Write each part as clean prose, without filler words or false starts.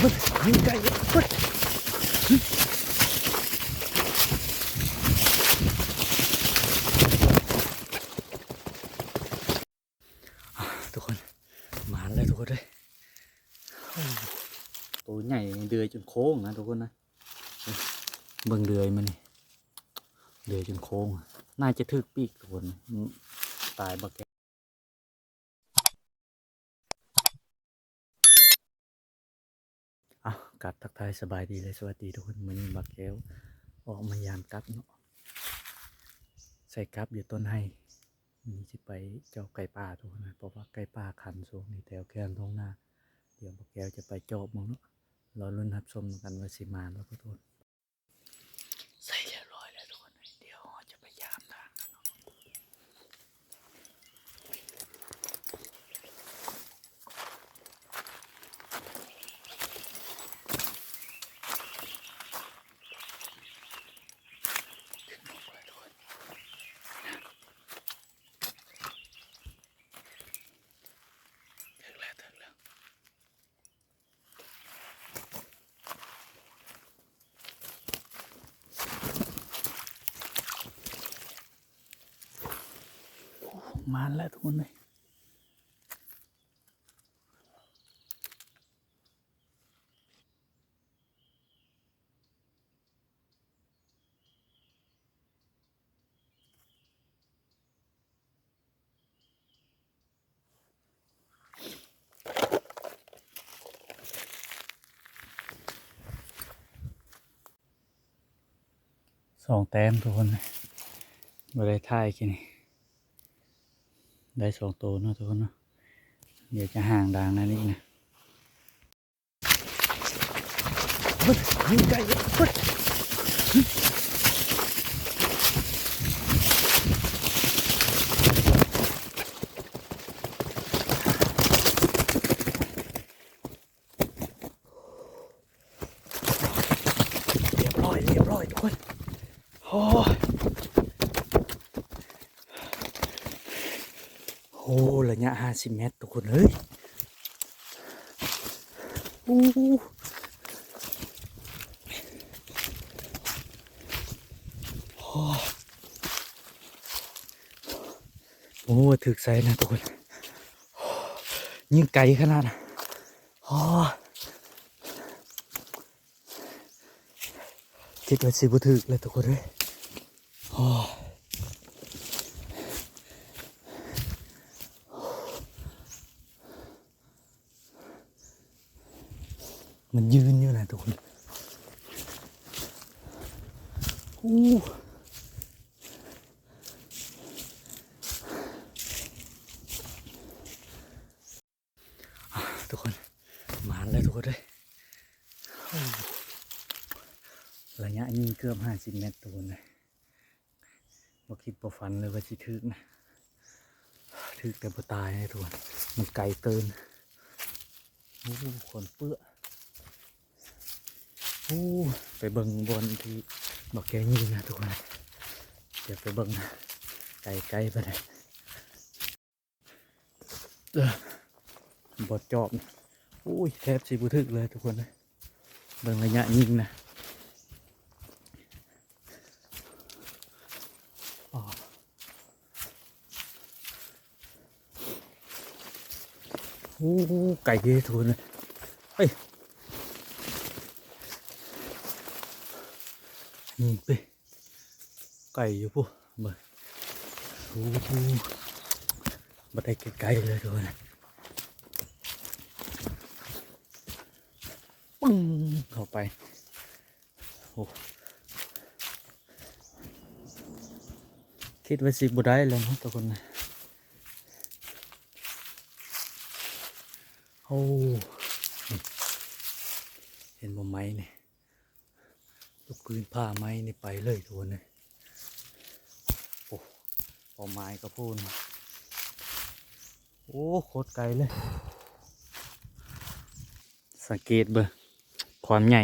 ยิงไก่ทุกคนมาแล้วทุกคนเลยตัวใหญ่เดือยจนโค้งนะทุกคนนะเบิ่งเดือยมันนี่เดือยจนโค้งน่าจะทึกปีกทุกคนตายบักแกกัดทักทายสบายดีเลยสวัสดีทุกคนมันบักแก้วออกมายามกัดเนาะใส่กับอยู่ต้นไห้นี่จะไปเจ้าไก่ป่าทุกคนนะเพราะว่าไก่ป่าคันสูงนี่แถวแก้มท้องนาเดี๋ยวบักแก้วจะไปจอบมึงเนาะรอรุ่นรับชมกันว่าสิมาแล้วทุกคนใส่เรียบร้อยแล้วทุกคนเดี๋ยวจะไปยามทางกันเนาะมาแล้วทุกคนเลย2 แต้มทุกคนเลยมาได้ท่ายกินได้2 ตัวเนาะทุกคนเนาะเดี๋ยวจะห่างดังนั่นนี่นะยิงไก่เรียบร้อยทุกคนโอ้ระยะ50 เมตรทุกคนเฮ้ยโอ้ถึกใส่นะทุกคนยิงไก่ขนาดนะคิดว่าสิบุถึกเลยทุกคนเลยมันยืนอยู่นะทุกคนทุกคนมาแล้วทุกคนเลยระยะยิงเกือบ50 เมตรทุกคนเลยบ่คิดบ่ฝันเลยว่าสิถึกนะถึกแต่บ่ตายนะทุกคนมันไกลเกินคนเปื้อไปเบิ่งบนที่บอกแกยิงนะทุกคนเดี๋ยวไปเบิ่งนะไกลไปเลยบดจอบแทบสิบุทึกเลยทุกคนนะเบิ่งระยะยิงนะไก่เยอะทุกคนเลยเฮ้ยยิงไปไก่อยู่ปุ๊บมาบัดได้ไกลเลยทุกคนปึ้งเข้าไปคิดว่าสิบุได้แล้วนะทุกคนนะเห็นบ่ไม้เนี่ยลูกปืนผ้าไม้นี่ไปเลยทุกคนเลยพอไม้ก็พูนโคตรไกลเลยสังเกตเบอร์ความใหญ่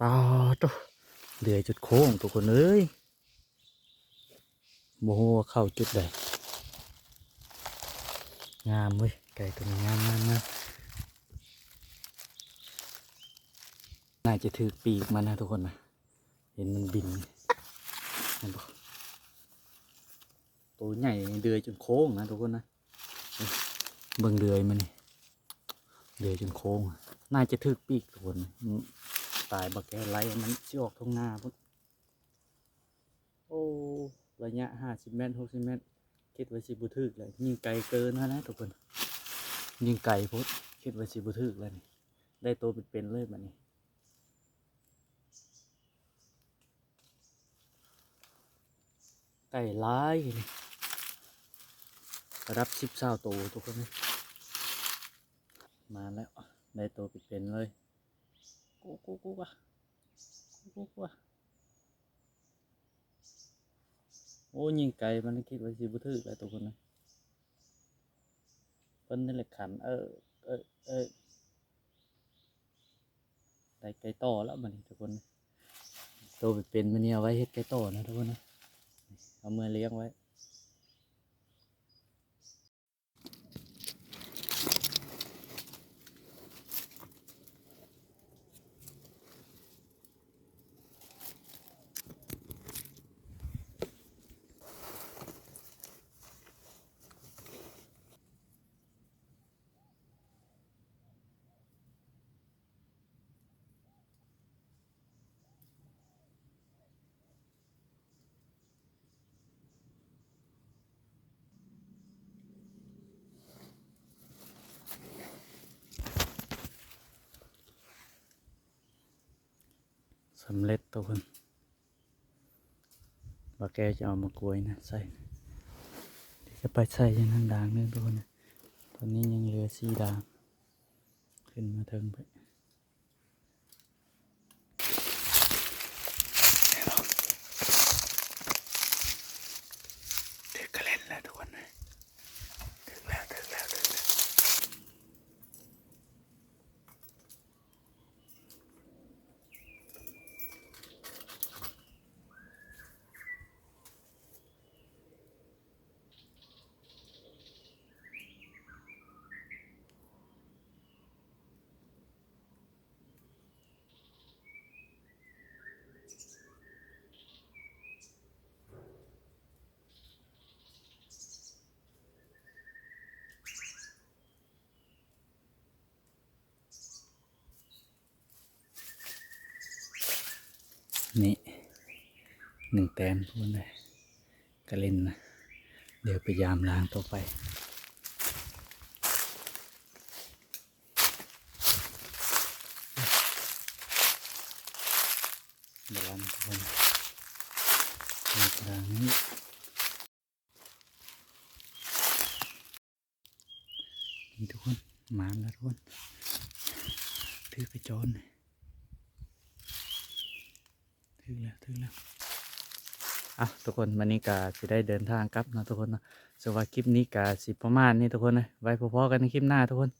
ปาโตเดือยจุดโค้งทุกคนเอ้ยโมโหเข้าจุดใดงามเว้ยไก่ตัวนี้งาม าจะถือปีกมันนะทุกคนนะเห็นมันบินเห็นปะตัวใหญ่เดือยจนโค้งนะทุกคนนะเบิ่งเดือยมันนี่เดือยจนโค้งน่าจะถือปีกทุกคนตายบักแกไล่มันชิออกท้องหน้าพุ่นโอ้ระยะ50 เมตร60 เมตรคิดไว้สิบุทึกเลยยิงไกลเกินนะทุกคนยิงไกลพุทธคิดไว้สิบุทึกเลยนี่ได้ตัวเป็นๆเลยแบบนี้ไก่ร้ายนี่ระดับ10-20ตัวทุกคนนะมาแล้วได้ตัวเป็นๆเลยกูว่ะโอ้ยิงไก่มันคิดไว้สิบุทึกเลยทุกคนนะเพิ่นนี่แหละขันได้ไก่ต่อแล้วมันทุกคนนะตัวเป็นมันเนี่ยเอาไว้เฮ็ดไก่ต่อนะทุกคนนะเอามือเลี้ยงไว้สำเร็จทุกคนว่าแกจะเอามากล้วยนะใส่เดี๋ยวจะไปใส่ยังนั่นด่างนึงทุกคนนะตอนนี้ยังเหลือ4 ด่างขึ้นมาเทิงไปถึกกระเล่นแล้วทุกคนนะถึกแล้วนี่1 แต้มทุกคนเลยกระเล่นนะเดี๋ยวไปยามล้างต่อไปเดี๋ยวล้างทุกคนล้างนี้นี่ทุกคนมาแล้วทุกคนถือกระจอนถึงแล้วอ่ะทุกคนวันนี้กาสิได้เดินทางกลับนะทุกคนนะสำหรับคลิปนี้กาสิประมาณนี้ทุกคนนะไว้พอๆกันในคลิปหน้าทุกคน